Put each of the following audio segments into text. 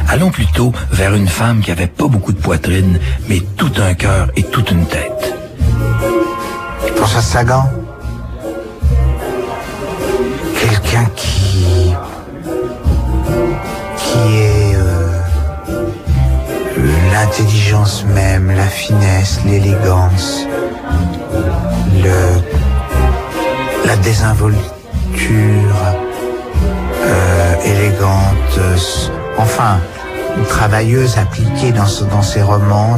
Allons plutôt vers une femme qui avait pas beaucoup de poitrine, mais tout un cœur et toute une tête. Françoise Sagan. Quelqu'un qui est l'intelligence même, la finesse, l'élégance, la désinvolture élégante, enfin une travailleuse appliquée dans ses romans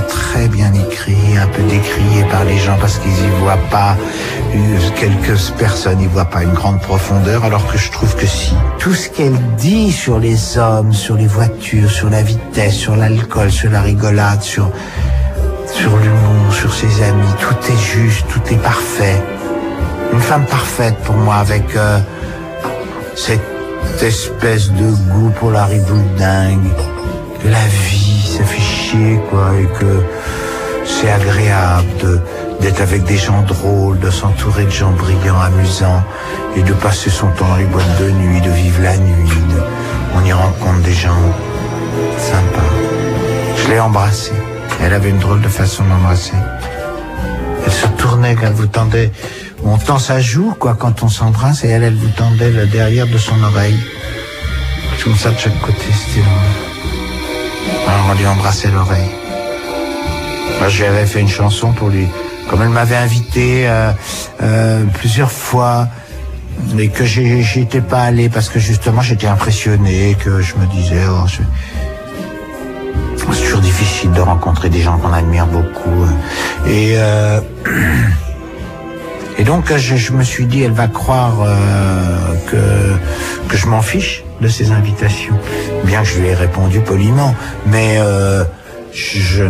très bien écrits, un peu décriés par les gens parce qu'ils y voient pas, quelques personnes y voient pas une grande profondeur, alors que je trouve que si. Tout ce qu'elle dit sur les hommes, sur les voitures, sur la vitesse, sur l'alcool, sur la rigolade, sur l'humour, sur ses amis, tout est juste, tout est parfait. Une femme parfaite pour moi, avec cette espèce de goût pour la ribouledingue. La vie, ça fait chier, quoi, et que c'est agréable d'être avec des gens drôles, de s'entourer de gens brillants, amusants, et de passer son temps dans les boîtes de nuit, de vivre la nuit. On y rencontre des gens sympas. Je l'ai embrassée. Elle avait une drôle de façon d'embrasser. Elle se tournait quand elle vous tendait. On tend sa joue, quoi, quand on s'embrasse, et elle vous tendait le derrière de son oreille. Comme ça de chaque côté, c'était long. Alors on lui embrassait l'oreille. Moi, je lui avais fait une chanson pour lui. Comme elle m'avait invité plusieurs fois, et que j'étais pas allé parce que justement j'étais impressionné, que je me disais, c'est toujours difficile de rencontrer des gens qu'on admire beaucoup. Et donc je me suis dit, elle va croire que je m'en fiche de ses invitations, bien que je lui ai répondu poliment, mais je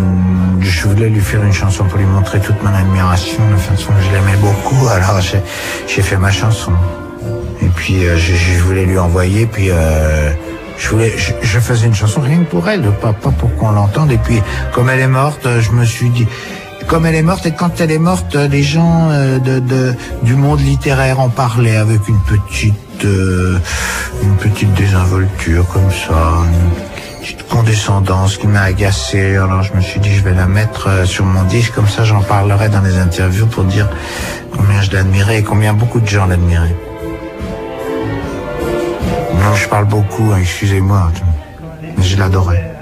voulais lui faire une chanson pour lui montrer toute mon admiration, de façon que je l'aimais beaucoup, alors j'ai fait ma chanson. Et puis je voulais lui envoyer, puis je faisais une chanson rien que pour elle, pas pour qu'on l'entende. Et puis comme elle est morte, je me suis dit, comme elle est morte, et quand elle est morte, les gens du monde littéraire en parlaient avec une petite désinvolture comme ça, une petite condescendance qui m'a agacé. Alors je me suis dit, je vais la mettre sur mon disque, comme ça j'en parlerai dans les interviews pour dire combien je l'admirais et combien beaucoup de gens l'admiraient. Non, je parle beaucoup, hein, excusez-moi, mais je l'adorais.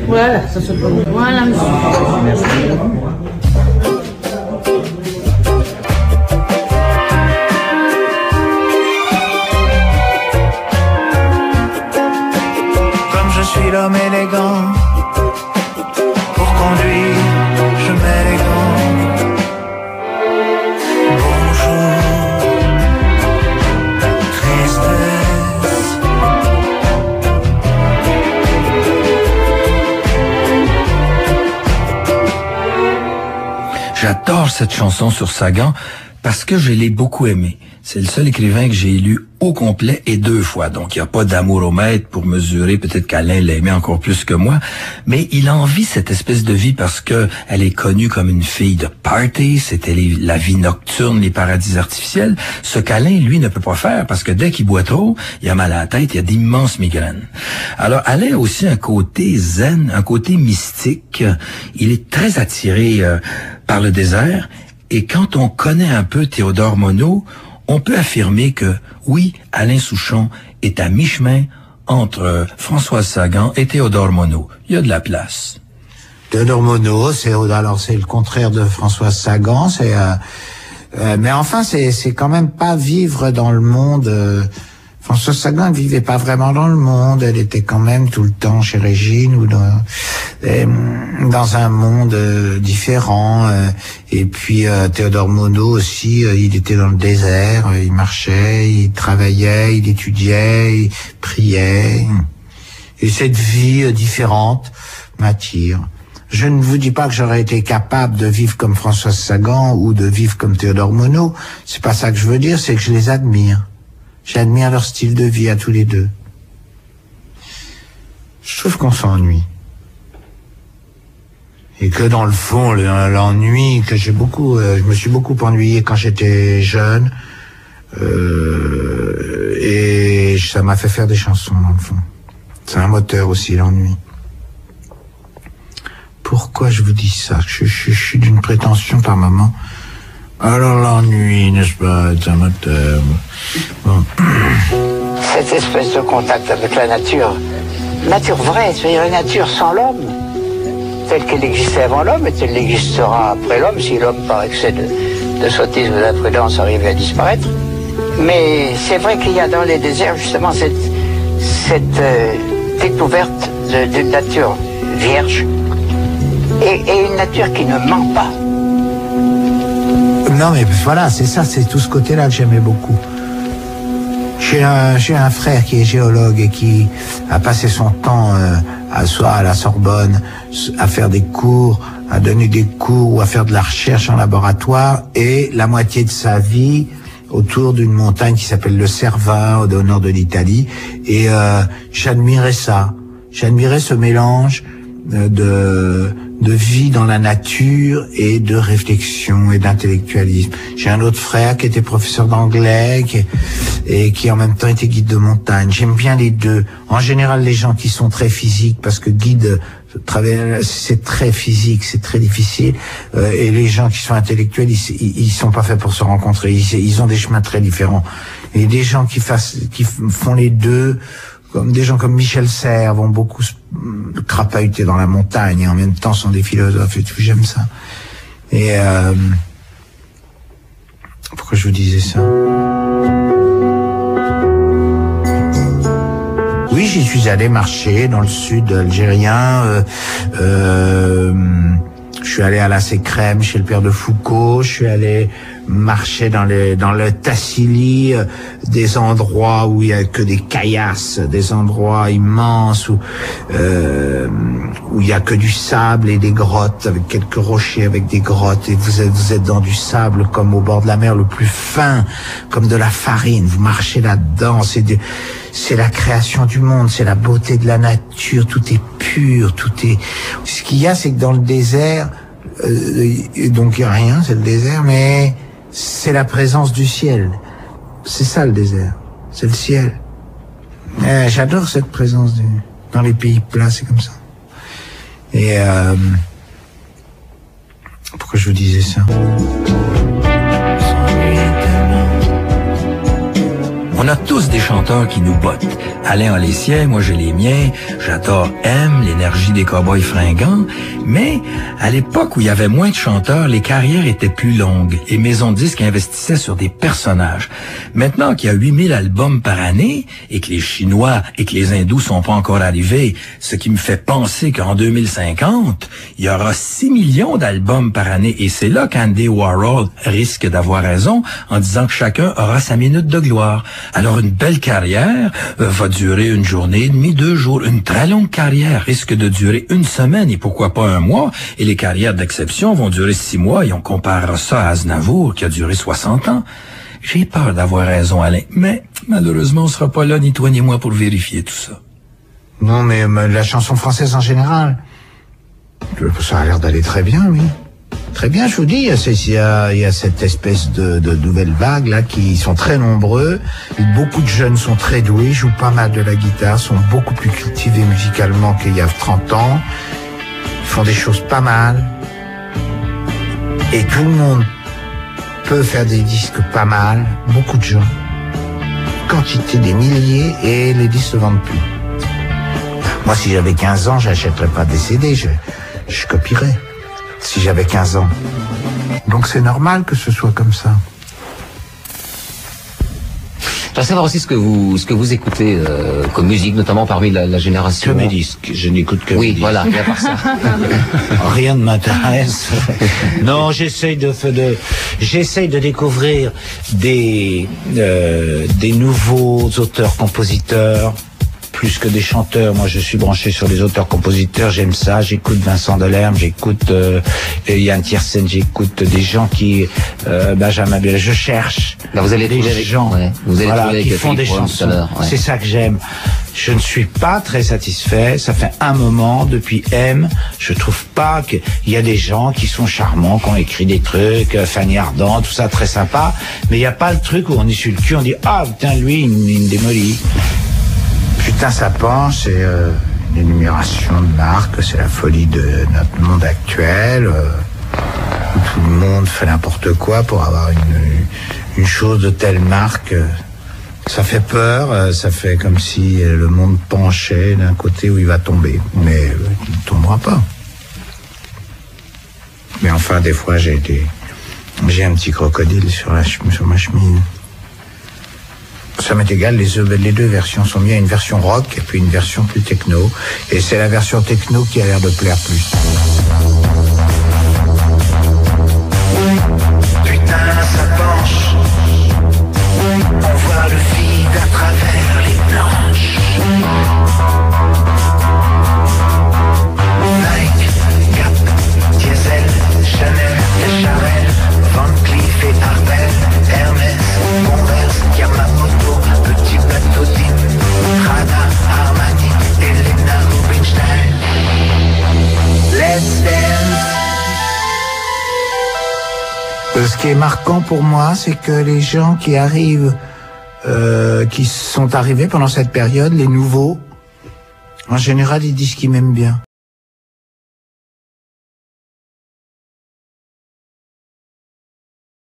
Voilà, ça se peut. Voilà, monsieur. Comme je suis l'homme élégant, pour conduire, je mets les gants. Bonjour, tristesse. J'adore cette chanson sur Sagan parce que je l'ai beaucoup aimée. C'est le seul écrivain que j'ai lu au complet et 2 fois. Donc, il n'y a pas d'amouromètre pour mesurer. Peut-être qu'Alain l'aimait encore plus que moi. Mais il envie cette espèce de vie parce que elle est connue comme une fille de party. C'était la vie nocturne, les paradis artificiels. Ce qu'Alain, lui, ne peut pas faire parce que dès qu'il boit trop, il a mal à la tête, il y a d'immenses migraines. Alors, Alain a aussi un côté zen, un côté mystique. Il est très attiré par le désert. Et quand on connaît un peu Théodore Monod, on peut affirmer que, oui, Alain Souchon est à mi-chemin entre Françoise Sagan et Théodore Monod. Il y a de la place. Théodore Monod, c'est le contraire de Françoise Sagan, mais enfin, c'est quand même pas vivre dans le monde. Françoise Sagan ne vivait pas vraiment dans le monde, elle était quand même tout le temps chez Régine ou dans un monde différent. Et puis Théodore Monod aussi, il était dans le désert, il marchait, il travaillait, il étudiait, il priait. Et cette vie différente m'attire. Je ne vous dis pas que j'aurais été capable de vivre comme Françoise Sagan ou de vivre comme Théodore Monod. C'est pas ça que je veux dire, c'est que je les admire. J'admire leur style de vie à tous les deux. Je trouve qu'on s'ennuie. Et que dans le fond, l'ennui, que je me suis beaucoup ennuyé quand j'étais jeune. Et ça m'a fait faire des chansons, dans le fond. C'est un moteur aussi, l'ennui. Pourquoi je vous dis ça? Je suis d'une prétention par moment. Alors l'ennui, n'est-ce pas, c'est un moteur. Bon. Cette espèce de contact avec la nature vraie, c'est-à-dire la nature sans l'homme, telle qu'elle existait avant l'homme et telle qu'elle existera après l'homme, si l'homme, par excès de sottisme et d'imprudence, arrivait à disparaître. Mais c'est vrai qu'il y a dans les déserts justement cette découverte d'une nature vierge et une nature qui ne ment pas. Non mais voilà, c'est ça, c'est tout ce côté-là que j'aimais beaucoup. J'ai un frère qui est géologue et qui a passé son temps soit à la Sorbonne à faire des cours, à donner des cours ou à faire de la recherche en laboratoire, et la moitié de sa vie autour d'une montagne qui s'appelle le Cervin, au nord de l'Italie. Et j'admirais ça. J'admirais ce mélange de vie dans la nature et de réflexion et d'intellectualisme. J'ai un autre frère qui était professeur d'anglais et qui en même temps était guide de montagne. J'aime bien les deux. En général, les gens qui sont très physiques, parce que guide, c'est très physique, c'est très difficile. Et les gens qui sont intellectuels, ils sont pas faits pour se rencontrer. Ils ont des chemins très différents. Et des gens qui font les deux, comme des gens comme Michel Serres, vont beaucoup crapahuter dans la montagne et en même temps sont des philosophes et tout. J'aime ça. Et pourquoi je vous disais ça? Oui, j'y suis allé marcher dans le sud algérien. Je suis allé à la Sécrème chez le père de Foucault. Je suis allé marcher dans le Tassili, des endroits où il y a que des caillasses, des endroits immenses où il y a que du sable et des grottes avec quelques rochers, avec des grottes, et vous êtes dans du sable comme au bord de la mer, le plus fin, comme de la farine. Vous marchez là-dedans, c'est la création du monde, c'est la beauté de la nature, tout est pur, tout est... Ce qu'il y a, c'est que dans le désert, donc il n'y a rien, c'est le désert, mais c'est la présence du ciel. C'est ça le désert, c'est le ciel. J'adore cette présence dans les pays plats, c'est comme ça. Et pourquoi je vous disais ça? On a tous des chanteurs qui nous bottent. Alain a les siens, moi j'ai les miens. J'adore M, l'énergie des cow-boys fringants. Mais à l'époque où il y avait moins de chanteurs, les carrières étaient plus longues. Les maisons de disques investissaient sur des personnages. Maintenant qu'il y a 8000 albums par année et que les Chinois et que les Hindous sont pas encore arrivés, ce qui me fait penser qu'en 2050, il y aura 6 millions d'albums par année. Et c'est là qu'Andy Warhol risque d'avoir raison en disant que chacun aura sa minute de gloire. Alors une belle carrière va durer une journée et demie, 2 jours. Une très longue carrière risque de durer une semaine et pourquoi pas un mois. Et les carrières d'exception vont durer 6 mois et on comparera ça à Aznavour qui a duré 60 ans. J'ai peur d'avoir raison, Alain, mais malheureusement on sera pas là, ni toi ni moi, pour vérifier tout ça. Non, mais la chanson française en général, ça a l'air d'aller très bien, oui. Très bien, je vous dis, il y a cette espèce de nouvelle vague là qui sont très nombreux. Beaucoup de jeunes sont très doués, jouent pas mal de la guitare, sont beaucoup plus cultivés musicalement qu'il y a 30 ans. Ils font des choses pas mal. Et tout le monde peut faire des disques pas mal. Beaucoup de gens. Quantité des milliers et les disques ne vendent plus. Moi, si j'avais 15 ans, j'achèterais pas des CD, je copierais. Si j'avais 15 ans. Donc c'est normal que ce soit comme ça. Je voudrais savoir aussi ce que vous écoutez comme musique, notamment parmi la génération. Que mes disques, je n'écoute que mes disques. Oui, voilà, à part ça. Rien ne m'intéresse. Non, j'essaye de découvrir des nouveaux auteurs-compositeurs. Plus que des chanteurs, moi je suis branché sur les auteurs-compositeurs, j'aime ça, j'écoute Vincent Delerme, j'écoute Yann Tiersen, j'écoute des gens qui, Benjamin Biolay, je cherche. Là, vous allez des gens qui font des chansons, ouais. C'est ça que j'aime. Je ne suis pas très satisfait, ça fait un moment, depuis M, je trouve pas qu'il y a des gens qui sont charmants, qui ont écrit des trucs, Fanny Ardant, tout ça très sympa, mais il n'y a pas le truc où on est sur le cul, on dit, ah putain, lui, il me démolit. Putain, ça penche, c'est une énumération de marques, c'est la folie de notre monde actuel. Où tout le monde fait n'importe quoi pour avoir une chose de telle marque. Ça fait peur, ça fait comme si le monde penchait d'un côté où il va tomber. Mais il ne tombera pas. Mais enfin, des fois, j'ai un petit crocodile sur ma chemise. Ça m'est égal, les deux versions sont bien. Une version rock et puis une version plus techno. Et c'est la version techno qui a l'air de plaire plus. Putain, ça penche. On voit le vide à travers les planches. Nike, Gap, Diesel, Chanel, Chanel, Van Cleef et Arpels, Hermès, Converse, Yamamoto, Petit Bateau d'Im, Prada, Armani, Elena Rubinstein. Let's dance. Ce qui est marquant pour moi, c'est que les gens qui arrivent, qui sont arrivés pendant cette période, les nouveaux, en général, ils disent qu'ils m'aiment bien.